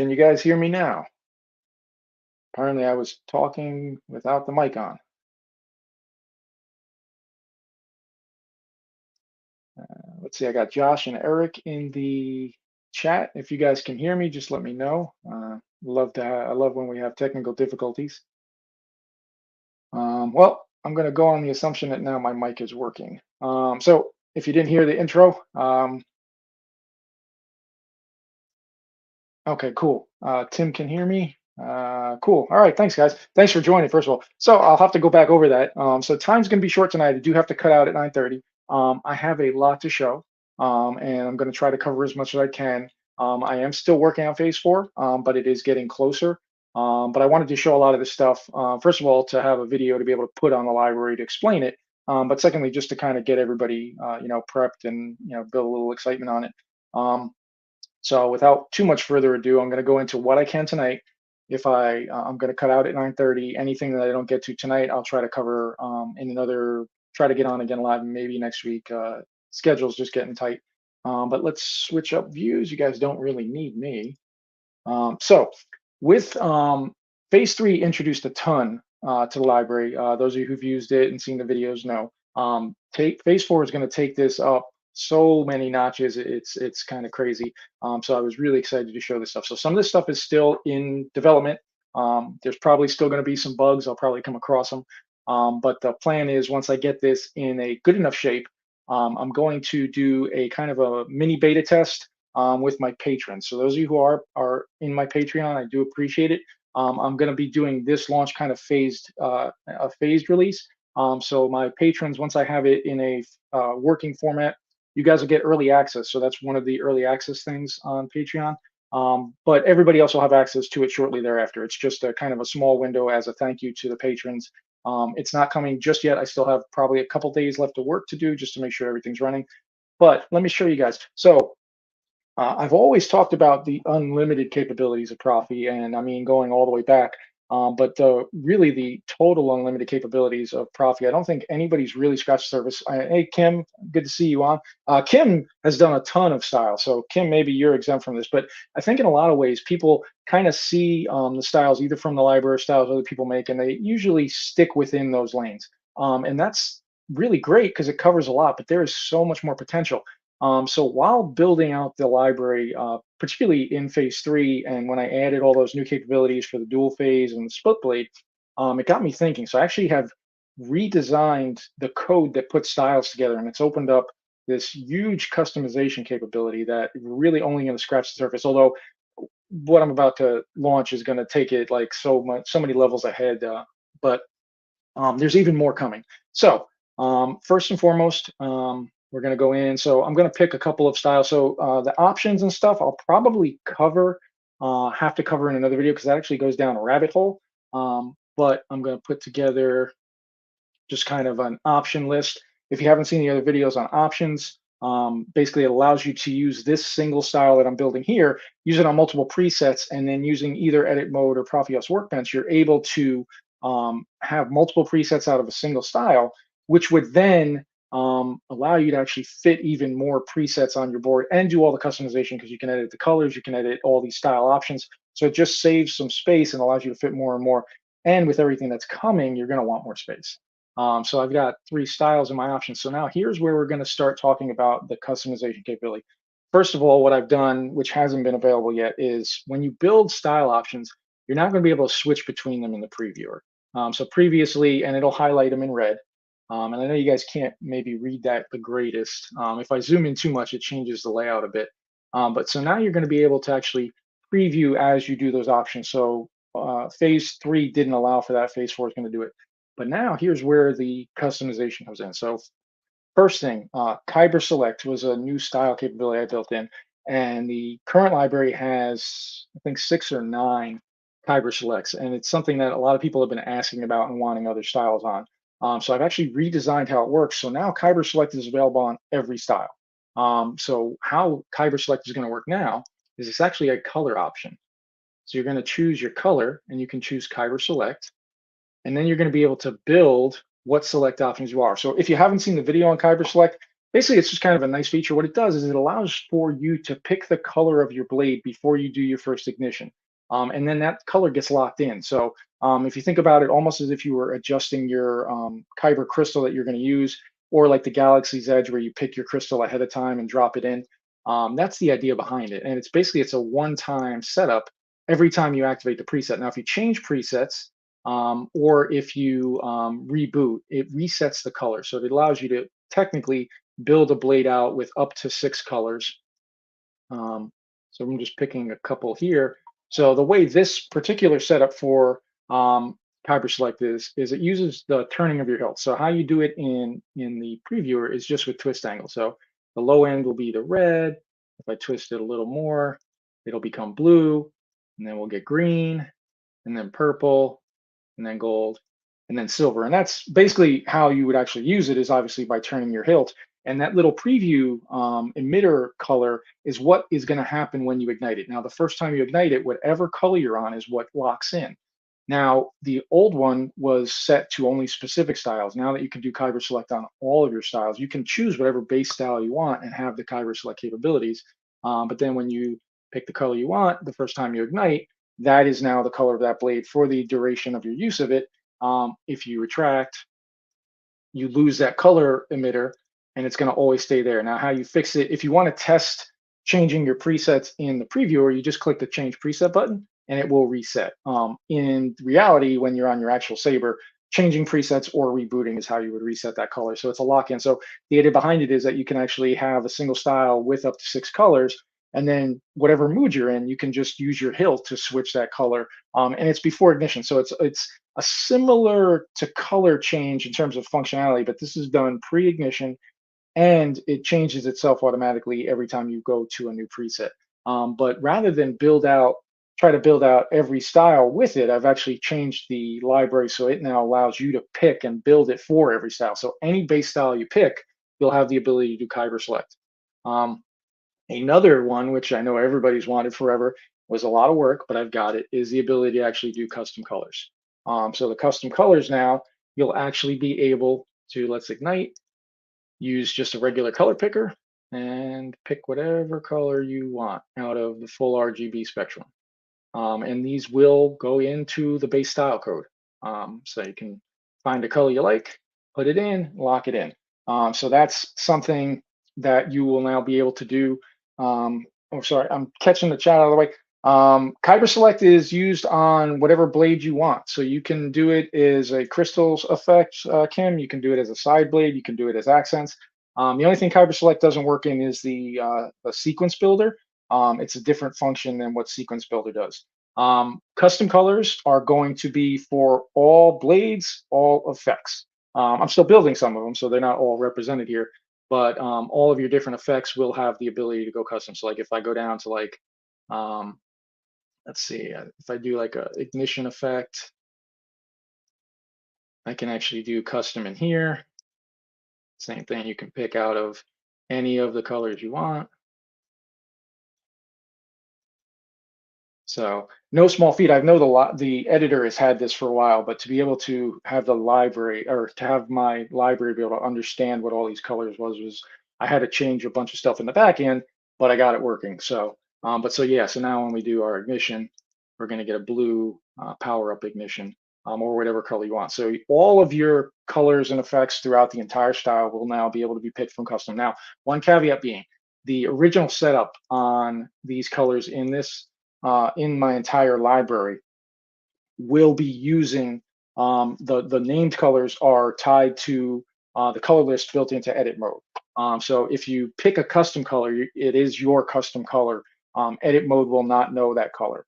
Can you guys hear me now? Apparently, I was talking without the mic on. Let's see, I got Josh and Eric in the chat. If you guys can hear me, just let me know. I love when we have technical difficulties. Well, I'm going to go on the assumption that now my mic is working. So if you didn't hear the intro, okay, cool. Tim can hear me. Cool. All right, thanks, guys. Thanks for joining, first of all. So I'll have to go back over that. So time's going to be short tonight. I do have to cut out at 9:30. I have a lot to show, and I'm going to try to cover as much as I can. I am still working on phase four, but it is getting closer. But I wanted to show a lot of this stuff. First of all, to have a video to be able to put on the library to explain it. But secondly, just to kind of get everybody, prepped and build a little excitement on it. So without too much further ado, I'm going to go into what I can tonight. If I'm going to cut out at 9:30. Anything that I don't get to tonight, I'll try to cover in another. Try to get on again live maybe next week. Schedule's just getting tight. But let's switch up views. You guys don't really need me. So with phase three introduced a ton to the library. Those of you who've used it and seen the videos know. Phase four is going to take this up so many notches. It's kind of crazy. So I was really excited to show this stuff. So some of this stuff is still in development. There's probably still going to be some bugs. I'll probably come across them. But the plan is once I get this in a good enough shape, I'm going to do a kind of a mini beta test with my patrons. So those of you who are in my Patreon, I do appreciate it. I'm going to be doing this launch kind of a phased release. So my patrons, once I have it in a working format, you guys will get early access. So that's one of the early access things on Patreon. But everybody else will have access to it shortly thereafter. It's just a kind of a small window as a thank you to the patrons. It's not coming just yet. I still have probably a couple days left of work to do just to make sure everything's running. But let me show you guys. So I've always talked about the unlimited capabilities of Profi, and I mean going all the way back. But really, the total unlimited capabilities of Profi, I don't think anybody's really scratched the surface. Hey, Kim, good to see you on. Kim has done a ton of style, so Kim, maybe you're exempt from this, but I think in a lot of ways, people kind of see the styles either from the library or styles other people make, and they usually stick within those lanes. And that's really great because it covers a lot, but there is so much more potential. So while building out the library, particularly in phase three, and when I added all those new capabilities for the dual phase and the split blade, it got me thinking. So I actually have redesigned the code that puts styles together, and it's opened up this huge customization capability that really only going to scratch the surface. Although what I'm about to launch is going to take it like so many levels ahead. But there's even more coming. So first and foremost, we're going to go in. So I'm going to pick a couple of styles. So the options and stuff, I'll probably have to cover in another video because that actually goes down a rabbit hole. But I'm going to put together just kind of an option list. If you haven't seen the other videos on options, basically it allows you to use this single style that I'm building here, use it on multiple presets, and then using either edit mode or Profios Workbench, you're able to have multiple presets out of a single style, which would then allow you to actually fit even more presets on your board and do all the customization because you can edit the colors, you can edit all these style options. So it just saves some space and allows you to fit more and more. And with everything that's coming, you're going to want more space. So I've got 3 styles in my options. So now here's where we're going to start talking about the customization capability. First of all, what I've done, which hasn't been available yet, is when you build style options, you're not going to be able to switch between them in the previewer. So previously, and it'll highlight them in red. And I know you guys can't maybe read that the greatest. If I zoom in too much, it changes the layout a bit. But so now you're going to be able to actually preview as you do those options. So phase 3 didn't allow for that. Phase 4 is going to do it. But now here's where the customization comes in. So first thing, Kyber Select was a new style capability I built in. And the current library has, I think, 6 or 9 Kyber Selects. And it's something that a lot of people have been asking about and wanting other styles on. So I've actually redesigned how it works. So now Kyber Select is available on every style. So how Kyber Select is going to work now is it's actually a color option. So you're going to choose your color and you can choose Kyber Select. And then you're going to be able to build what select options you are. So if you haven't seen the video on Kyber Select, Basically, it's just kind of a nice feature. What it does is it allows for you to pick the color of your blade before you do your first ignition. And then that color gets locked in. So if you think about it almost as if you were adjusting your Kyber crystal that you're going to use, or like the Galaxy's Edge where you pick your crystal ahead of time and drop it in. That's the idea behind it. And it's basically it's a one-time setup every time you activate the preset. Now, if you change presets, or if you reboot, it resets the color. So it allows you to technically build a blade out with up to 6 colors. Um, so I'm just picking a couple here. So the way this particular setup for Kyber Select is it uses the turning of your hilt. So how you do it in the previewer is just with twist angle. So the low end will be the red. If I twist it a little more, it'll become blue, and then we'll get green, and then purple, and then gold, and then silver. And that's basically how you would actually use it, is obviously by turning your hilt. And that little preview emitter color is what is going to happen when you ignite it. Now, the first time you ignite it, whatever color you're on is what locks in. Now, the old one was set to only specific styles. Now that you can do Kyber Select on all of your styles, you can choose whatever base style you want and have the Kyber Select capabilities. But then when you pick the color you want, the first time you ignite, that is now the color of that blade for the duration of your use of it. If you retract, you lose that color emitter and it's going to always stay there. Now, how you fix it, if you want to test changing your presets in the previewer, you just click the change preset button and it will reset. In reality, when you're on your actual Saber, changing presets or rebooting is how you would reset that color. So it's a lock in. So the idea behind it is that you can actually have a single style with up to 6 colors. And then whatever mood you're in, you can just use your hilt to switch that color. And it's before ignition. So it's a similar to color change in terms of functionality, but this is done pre-ignition and it changes itself automatically every time you go to a new preset. But rather than try to build out every style with it, I've actually changed the library so it now allows you to pick and build it for every style. So any base style you pick, you'll have the ability to do Kyber Select. Um, Another one, which I know everybody's wanted forever, was a lot of work, but I've got it, is the ability to actually do custom colors. So the custom colors now, you'll actually be able to, let's ignite, use just a regular color picker and pick whatever color you want out of the full RGB spectrum. And these will go into the base style code. So you can find a color you like, put it in, lock it in. So that's something that you will now be able to do. Oh, sorry, I'm catching the chat out of the way. Kyber Select is used on whatever blade you want. So you can do it as a crystals effect, Kim. You can do it as a side blade. You can do it as accents. The only thing Kyber Select doesn't work in is the sequence builder. It's a different function than what Sequence Builder does. Custom colors are going to be for all blades, all effects. I'm still building some of them, so they're not all represented here, but all of your different effects will have the ability to go custom. So like if I go down to like, let's see, if I do like a ignition effect, I can actually do custom in here. Same thing, you can pick out of any of the colors you want. So no small feat. I know the editor has had this for a while, but to be able to have the library or to have my library be able to understand what all these colors was I had to change a bunch of stuff in the back end, but I got it working. So, so yeah, so now when we do our ignition, we're going to get a blue power up ignition or whatever color you want. So all of your colors and effects throughout the entire style will now be able to be picked from custom. Now, one caveat being the original setup on these colors in my entire library will be using the named colors are tied to the color list built into edit mode. So if you pick a custom color, it is your custom color. Edit mode will not know that color.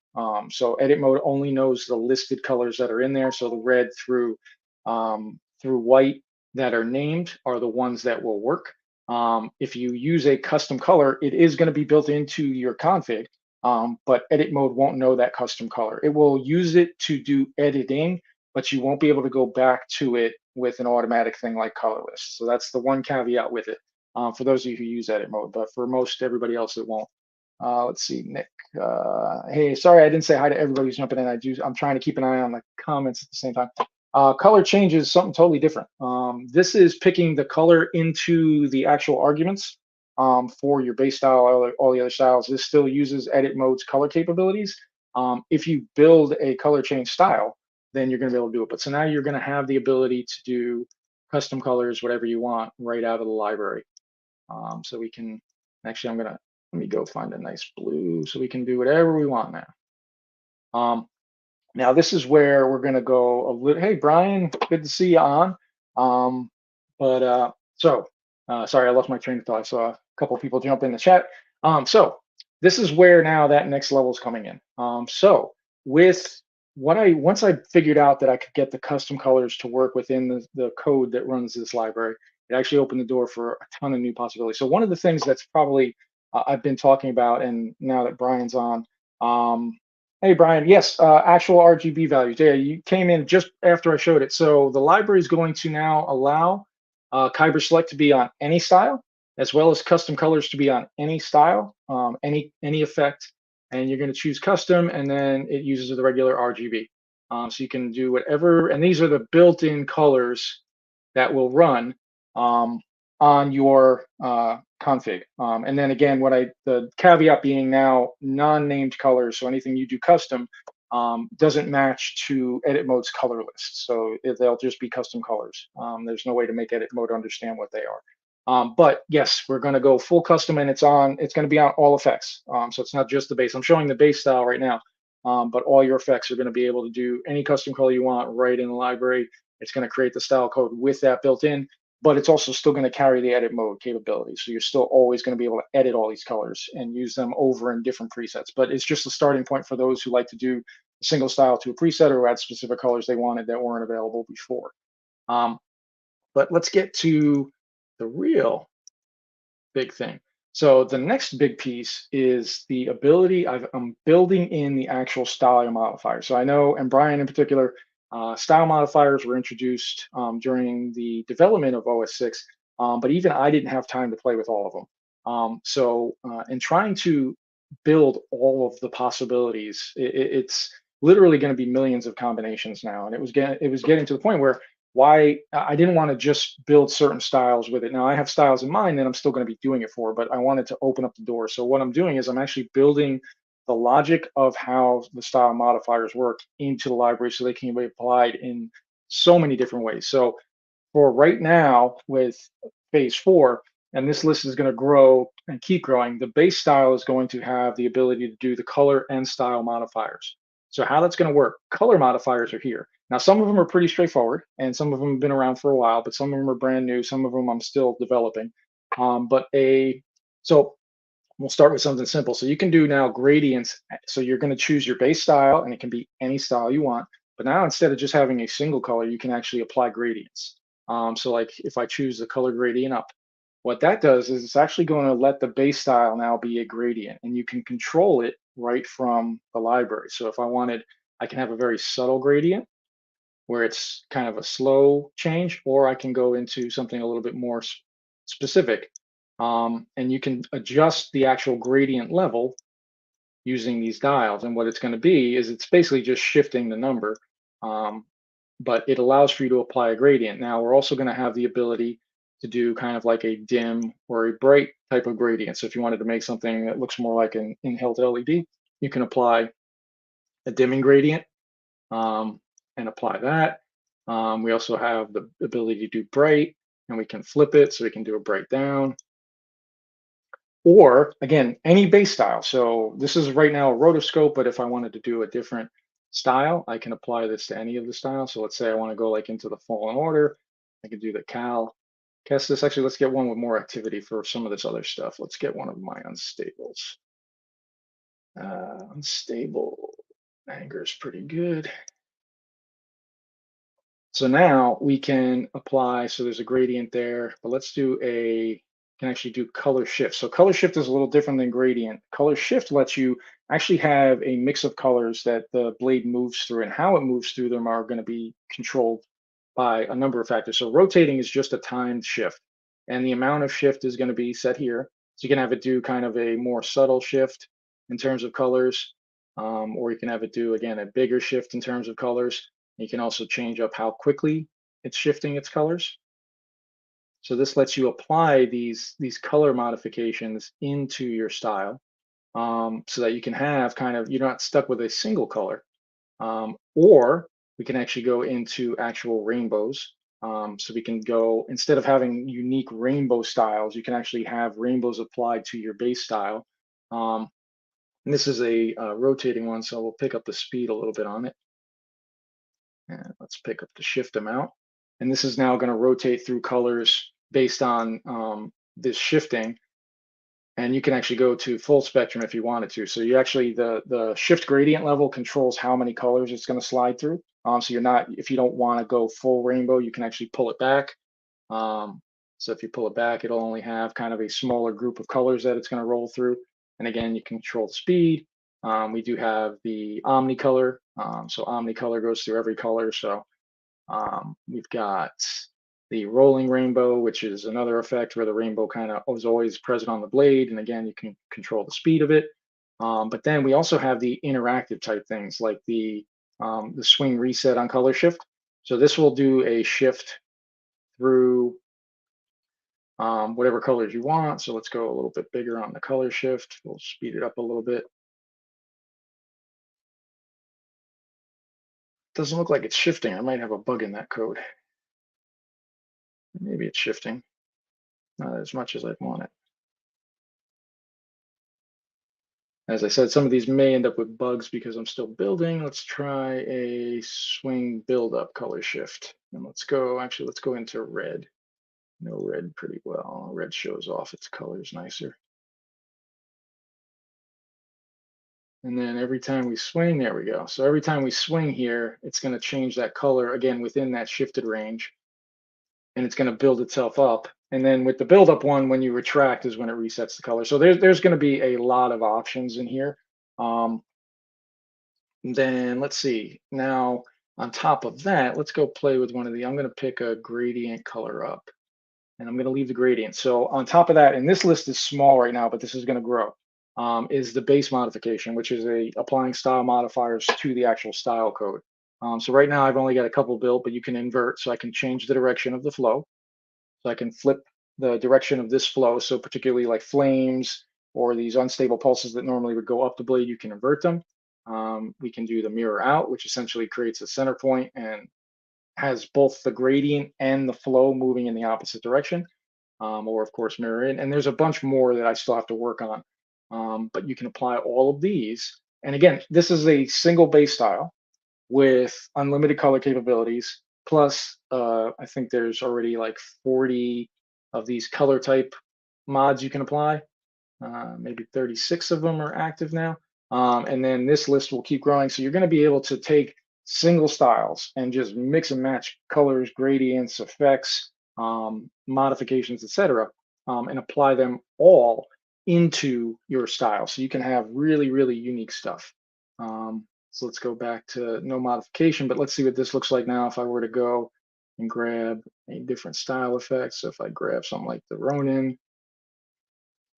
So edit mode only knows the listed colors that are in there. So the red through white that are named are the ones that will work. If you use a custom color, it is going to be built into your config. But edit mode won't know that custom color. It will use it to do editing, but you won't be able to go back to it with an automatic thing like color list. So that's the one caveat with it for those of you who use edit mode, but for most everybody else, it won't. Let's see, Nick. Hey, sorry, I didn't say hi to everybody who's jumping in. I'm trying to keep an eye on the comments at the same time. Color change is something totally different. This is picking the color into the actual arguments for your base style, all the other styles. This still uses edit mode's color capabilities. If you build a color change style, then you're going to be able to do it. But so now you're going to have the ability to do custom colors, whatever you want, right out of the library. So we can actually, let me go find a nice blue so we can do whatever we want now. Now this is where we're going to go a little. Hey, Brian, good to see you on. Um, sorry, I lost my train of thought. I saw a couple of people jump in the chat. So this is where now that next level is coming in. So with once I figured out that I could get the custom colors to work within the code that runs this library, it actually opened the door for a ton of new possibilities. So one of the things that's probably I've been talking about, and now that Brian's on, hey, Brian. Yes, actual RGB values. Yeah, you came in just after I showed it. So the library is going to now allow Kyber Select to be on any style, as well as custom colors to be on any style, any effect. And you're going to choose custom, and then it uses the regular RGB. So you can do whatever. And these are the built-in colors that will run um, on your config. And then again, the caveat being now non-named colors, so anything you do custom doesn't match to edit mode's color list. So they'll just be custom colors. There's no way to make edit mode understand what they are. But yes, we're going to go full custom, and it's going to be on all effects. So it's not just the base. I'm showing the base style right now, but all your effects are going to be able to do any custom color you want right in the library. It's going to create the style code with that built in, but it's also still going to carry the edit mode capability. So you're still always going to be able to edit all these colors and use them over in different presets. But it's just a starting point for those who like to do a single style to a preset or add specific colors they wanted that weren't available before. But let's get to the real big thing. So the next big piece is the ability. I'm building in the actual style modifier. So I know, and Brian in particular, style modifiers were introduced during the development of OS6, but even I didn't have time to play with all of them. So in trying to build all of the possibilities, it's literally going to be millions of combinations now, and it was getting to the point where why I didn't want to just build certain styles with it. Now I have styles in mind that I'm still going to be doing it for, but I wanted to open up the door. So what I'm doing is I'm actually building the logic of how the style modifiers work into the library so they can be applied in so many different ways. So for right now with phase 4, and this list is going to grow and keep growing, the base style is going to have the ability to do the color and style modifiers. So how that's going to work, color modifiers are here. Now, some of them are pretty straightforward, and some of them have been around for a while, but some of them are brand new. Some of them I'm still developing. So we'll start with something simple. So you can do now gradients. So you're going to choose your base style, and it can be any style you want. But now instead of just having a single color, you can actually apply gradients. So like if I choose the color gradient up, what that does is it's actually going to let the base style now be a gradient, and you can control it right from the library. So if I wanted, I can have a very subtle gradient where it's kind of a slow change, or I can go into something a little bit more specific. And you can adjust the actual gradient level using these dials. And what it's going to be is it's basically just shifting the number, but it allows for you to apply a gradient. Now we're also going to have the ability to do kind of like a dim or a bright type of gradient. So if you wanted to make something that looks more like an in-held LED, you can apply a dimming gradient and apply that. We also have the ability to do bright, and we can flip it so we can do a bright down. Or again, any base style. So this is right now a rotoscope, but if I wanted to do a different style, I can apply this to any of the styles. So let's say I want to go like into the fallen order. I can do the cal Kestis. Actually, let's get one with more activity for some of this other stuff. Let's get one of my unstables. Unstable anger is pretty good. So now we can apply, so there's a gradient there, but let's can actually do color shift. So color shift is a little different than gradient. Color shift lets you actually have a mix of colors that the blade moves through, and how it moves through them are going to be controlled by a number of factors. So rotating is just a timed shift, and the amount of shift is going to be set here. So you can have it do kind of a more subtle shift in terms of colors, or you can have it do, again, a bigger shift in terms of colors. You can also change up how quickly it's shifting its colors. So this lets you apply these color modifications into your style, so that you can have kind of, you're not stuck with a single color. Or we can actually go into actual rainbows. So we can go, instead of having unique rainbow styles, you can actually have rainbows applied to your base style. Um, and this is a rotating one, so we'll pick up the speed a little bit on it. And let's pick up the shift amount. And this is now going to rotate through colors based on this shifting. And you can actually go to full spectrum if you wanted to. So you actually, the shift gradient level controls how many colors it's going to slide through. So you're not, if you don't want to go full rainbow, you can actually pull it back. So if you pull it back, it'll only have kind of a smaller group of colors that it's going to roll through. And again, you can control the speed. We do have the omnicolor. So omnicolor goes through every color. So we've got the rolling rainbow, which is another effect where the rainbow kind of is always present on the blade. And again, you can control the speed of it. But then we also have the interactive type things like the swing reset on color shift. So this will do a shift through whatever colors you want. So let's go a little bit bigger on the color shift. We'll speed it up a little bit. Doesn't look like it's shifting. I might have a bug in that code. Maybe it's shifting, not as much as I'd want it. As I said, some of these may end up with bugs because I'm still building. Let's try a swing build up color shift. And let's go, actually, let's go into red. No, red pretty well. Red shows off its colors nicer. And then every time we swing, there we go. So every time we swing here, it's going to change that color again within that shifted range. And it's going to build itself up. And then with the build up one, when you retract is when it resets the color. So there's going to be a lot of options in here. Then let's see. Now, on top of that, let's go play with one of the, I'm going to pick a gradient color up and I'm going to leave the gradient. So on top of that, and this list is small right now, but this is going to grow, is the base modification, which is applying style modifiers to the actual style code. So right now I've only got a couple built, but you can invert. So I can change the direction of the flow. So I can flip the direction of this flow. So particularly like flames or these unstable pulses that normally would go up the blade, you can invert them. We can do the mirror out, which essentially creates a center point and has both the gradient and the flow moving in the opposite direction, or of course mirror in. And there's a bunch more that I still have to work on. But you can apply all of these. And again, this is a single base style with unlimited color capabilities. Plus, I think there's already like 40 of these color type mods you can apply. Maybe 36 of them are active now. And then this list will keep growing. So you're going to be able to take single styles and just mix and match colors, gradients, effects, modifications, etc., and apply them all into your style. So you can have really, really unique stuff. So let's go back to no modification, but let's see what this looks like now if I were to go and grab a different style effect. So if I grab something like the Ronin,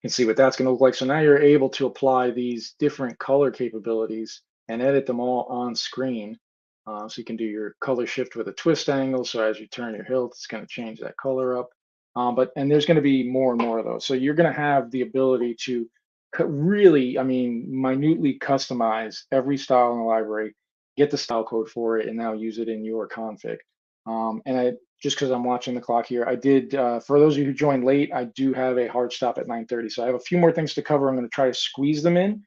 can see what that's going to look like. So now you're able to apply these different color capabilities and edit them all on screen. So you can do your color shift with a twist angle. So as you turn your hilt, it's going to change that color up. And there's going to be more and more of those. So you're going to have the ability to really, I mean, minutely customize every style in the library, get the style code for it, and now use it in your config. And I just because I'm watching the clock here, I did, for those of you who joined late, I do have a hard stop at 9:30. So I have a few more things to cover. I'm going to try to squeeze them in.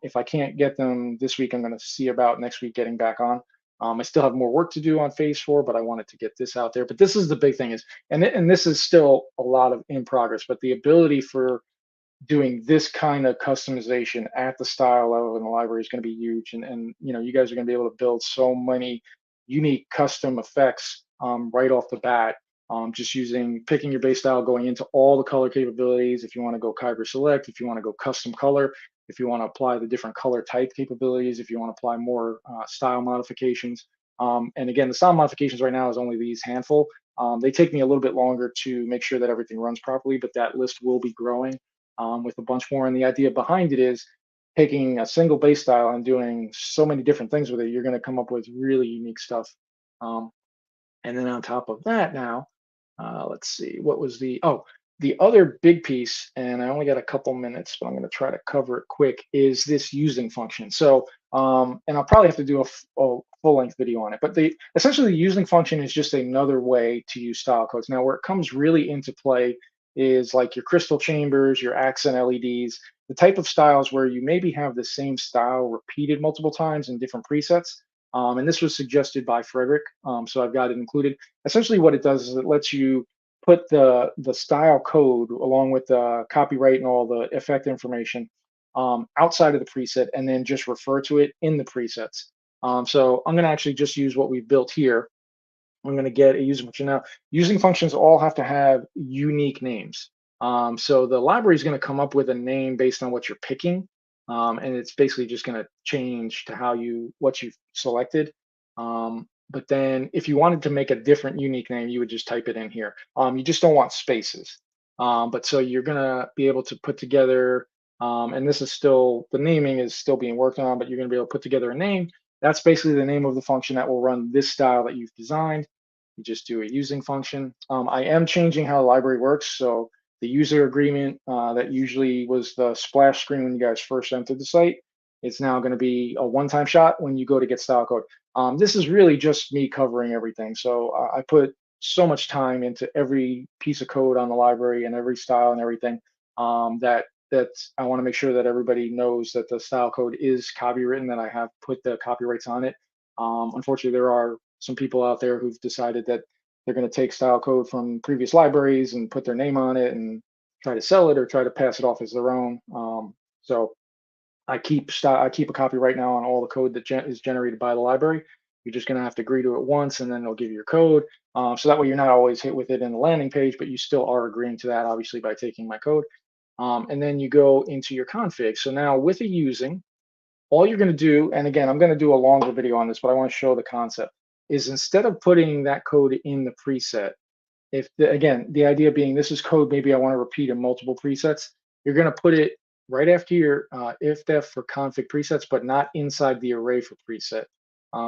If I can't get them this week, I'm going to see about next week getting back on. I still have more work to do on phase 4, but I wanted to get this out there. But this is the big thing is, and this is still a lot of in progress, but the ability for doing this kind of customization at the style level in the library is going to be huge. And you know, you guys are going to be able to build so many unique custom effects right off the bat. Just picking your base style, going into all the color capabilities. If you want to go Kyber select, if you want to go custom color, if you want to apply the different color type capabilities, if you want to apply more style modifications. And again, the style modifications right now is only these handful. They take me a little bit longer to make sure that everything runs properly, but that list will be growing with a bunch more. And the idea behind it is taking a single base style and doing so many different things with it, you're going to come up with really unique stuff. Um, and then on top of that now, let's see, what was the other big piece, and I only got a couple minutes, but I'm going to try to cover it quick, is this using function. So, and I'll probably have to do a full-length video on it, but essentially the using function is just another way to use style codes. Now, where it comes really into play is like your crystal chambers, your accent LEDs, the type of styles where you maybe have the same style repeated multiple times in different presets. And this was suggested by Frederick, so I've got it included. Essentially, what it does is it lets you put the style code along with the copyright and all the effect information outside of the preset, and then just refer to it in the presets. So I'm going to actually just use what we've built here. I'm going to get a using function. Now, using functions all have to have unique names. So the library is going to come up with a name based on what you're picking, and it's basically just going to change to what you've selected. But then, if you wanted to make a different unique name, you would just type it in here. You just don't want spaces. But so you're going to be able to put together, and this is still the naming is still being worked on, but you're going to be able to put together a name. That's basically the name of the function that will run this style that you've designed. You just do a using function. I am changing how the library works. So the user agreement that usually was the splash screen when you guys first entered the site, it's now going to be a one-time shot when you go to get style code. This is really just me covering everything. So I put so much time into every piece of code on the library and every style and everything that I want to make sure that everybody knows that the style code is copywritten, that I have put the copyrights on it. Unfortunately, there are some people out there who've decided that they're going to take style code from previous libraries and put their name on it and try to sell it or try to pass it off as their own. So I keep a copy right now on all the code that is generated by the library. You're just going to have to agree to it once, and then they'll give you your code. So that way you're not always hit with it in the landing page, but you still are agreeing to that, obviously, by taking my code. And then you go into your config. So now with a using, all you're going to do, and again, I'm going to do a longer video on this, but I want to show the concept, is instead of putting that code in the preset, again, the idea being this is code maybe I want to repeat in multiple presets, you're going to put it right after your if-def for config presets, but not inside the array for preset.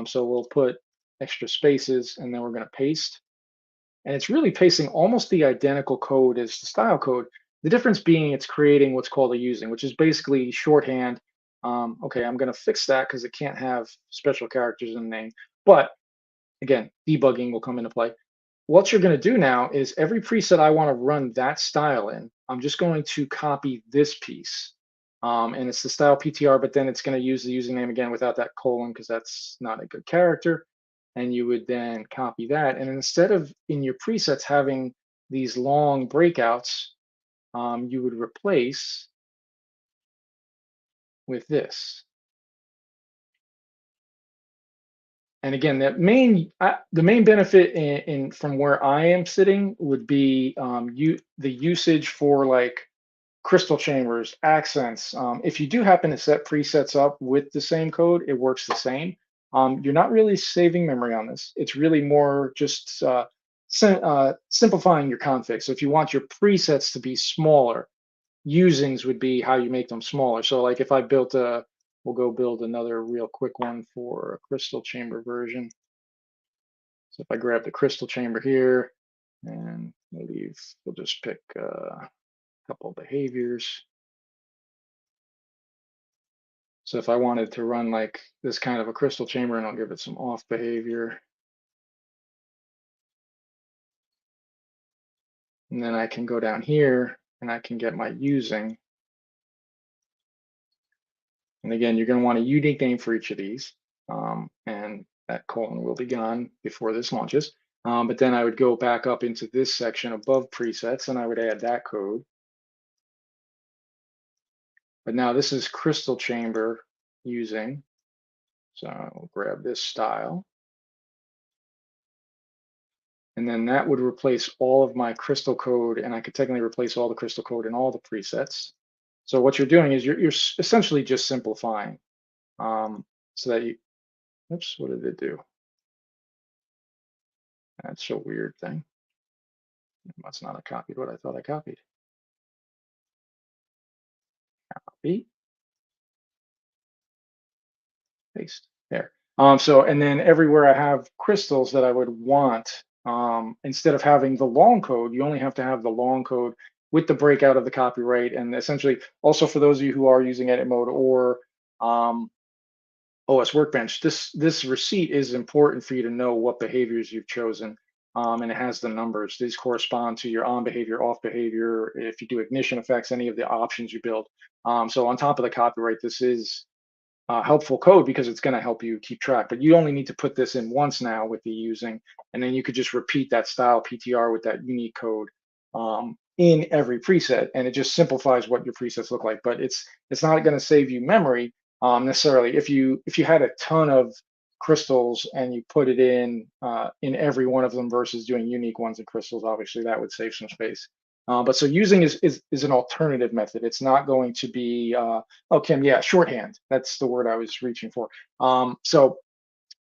So we'll put extra spaces, and then we're going to paste. And it's really pasting almost the identical code as the style code. The difference being it's creating what's called a using, which is basically shorthand. Okay, I'm going to fix that because it can't have special characters in the name. But again, debugging will come into play. What you're going to do now is every preset I want to run that style in, I'm just going to copy this piece. And it's the style PTR, but then it's going to use the username again without that colon because that's not a good character. And you would then copy that. And instead of in your presets having these long breakouts, you would replace with this. And again, the main benefit from where I am sitting would be the usage for like crystal chambers, accents. If you do happen to set presets up with the same code, it works the same. You're not really saving memory on this. It's really more just simplifying your config. So if you want your presets to be smaller, usings would be how you make them smaller. So like if I we'll go build another real quick one for a crystal chamber version. So if I grab the crystal chamber here and we'll just pick a couple behaviors. So if I wanted to run like this kind of a crystal chamber, and I'll give it some off behavior, and then I can go down here and I can get my using. And again, you're going to want a unique name for each of these. And that colon will be gone before this launches. But then I would go back up into this section above presets and I would add that code. But now this is crystal chamber using. So I'll grab this style. And then that would replace all of my crystal code, and I could technically replace all the crystal code in all the presets. So what you're doing is you're essentially just simplifying, so that oops, what did it do? That's a weird thing. That's not a copied what I thought I copied. Copy. paste there. So, and then everywhere I have crystals that I would want, instead of having the long code, you only have to have the long code with the breakout of the copyright. And essentially, also for those of you who are using edit mode or um, OS Workbench, this receipt is important for you to know what behaviors you've chosen. And it has the numbers. These correspond to your on behavior, off behavior, if you do ignition effects, any of the options you build. So on top of the copyright, this is helpful code because it's going to help you keep track. But you only need to put this in once now with the using, and then you could just repeat that style PTR with that unique code in every preset, and it just simplifies what your presets look like. But it's not going to save you memory necessarily. If you had a ton of crystals and you put it in every one of them versus doing unique ones in crystals, obviously that would save some space. But so using is an alternative method. It's not going to be oh, Kim, yeah, shorthand. That's the word I was reaching for. So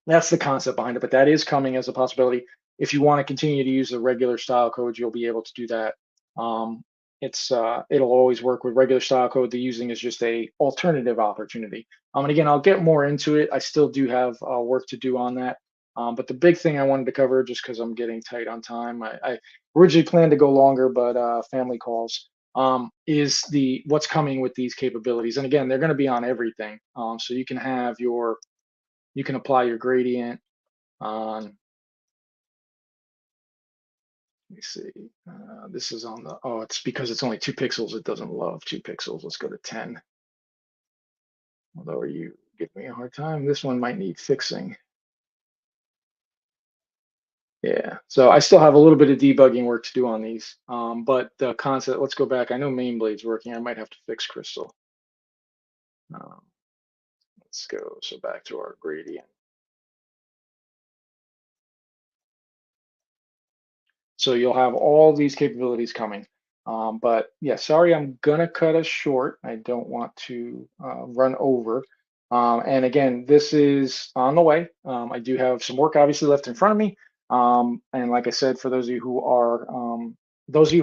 that's the concept behind it, but that is coming as a possibility. If you want to continue to use the regular style code, you'll be able to do that. Um, it'll always work with regular style code. The using is just a alternative opportunity. And again, I'll get more into it. I still do have work to do on that. But the big thing I wanted to cover, just because I'm getting tight on time, I originally planned to go longer, but family calls is the what's coming with these capabilities. And again, they're going to be on everything. So you can apply your gradient on, let me see, this is on the, oh, it's because it's only 2 pixels. It doesn't love 2 pixels. Let's go to 10. Although you give me a hard time. This one might need fixing. Yeah, so I still have a little bit of debugging work to do on these. But the concept, let's go back. I know main blade's working. I might have to fix crystal. Um, let's go, so back to our gradient. So you'll have all these capabilities coming. But yeah, sorry, I'm gonna cut us short. I don't want to run over. And again, this is on the way. I do have some work obviously left in front of me. And like I said, for those of you who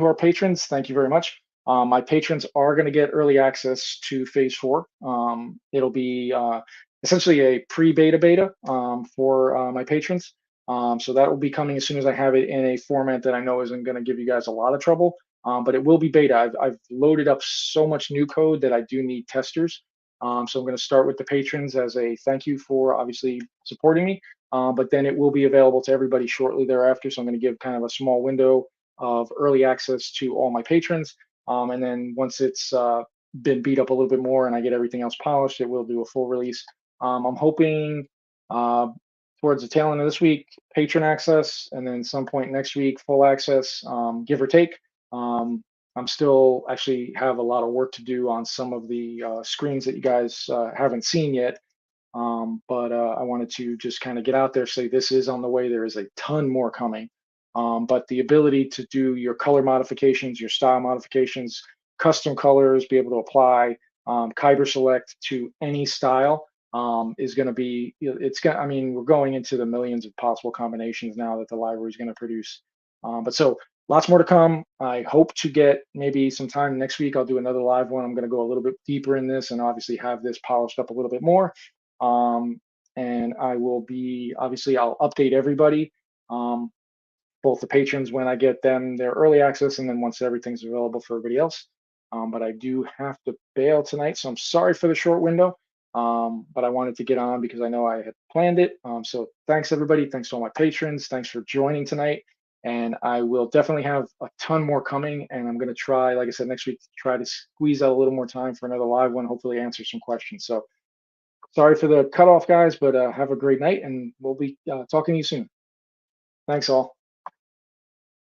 are patrons, thank you very much. My patrons are going to get early access to phase 4. It'll be essentially a pre-beta for my patrons. So that will be coming as soon as I have it in a format that I know isn't going to give you guys a lot of trouble. But it will be beta. I've loaded up so much new code that I do need testers. So I'm going to start with the patrons as a thank you for obviously supporting me. But then it will be available to everybody shortly thereafter. So I'm going to give kind of a small window of early access to all my patrons. And then once it's been beat up a little bit more and I get everything else polished, it will do a full release. I'm hoping uh, towards the tail end of this week, patron access, and then some point next week, full access, give or take. I'm still actually have a lot of work to do on some of the screens that you guys haven't seen yet. But I wanted to just kind of get out there, say this is on the way. There is a ton more coming. But the ability to do your color modifications, your style modifications, custom colors, be able to apply Kyber select to any style is going to be, it's going I mean, we're going into the millions of possible combinations now that the library is going to produce. But so lots more to come. I hope to get maybe some time next week. I'll do another live one. I'm going to go a little bit deeper in this and obviously have this polished up a little bit more. And I will be, obviously, I'll update everybody, both the patrons when I get them their early access, and then once everything's available for everybody else. But I do have to bail tonight, so I'm sorry for the short window. But I wanted to get on because I know I had planned it. So thanks everybody. Thanks to all my patrons. Thanks for joining tonight. And I will definitely have a ton more coming. And I'm going to try, like I said, next week, try to squeeze out a little more time for another live one, hopefully answer some questions. So sorry for the cutoff, guys, but have a great night, and we'll be talking to you soon. Thanks all.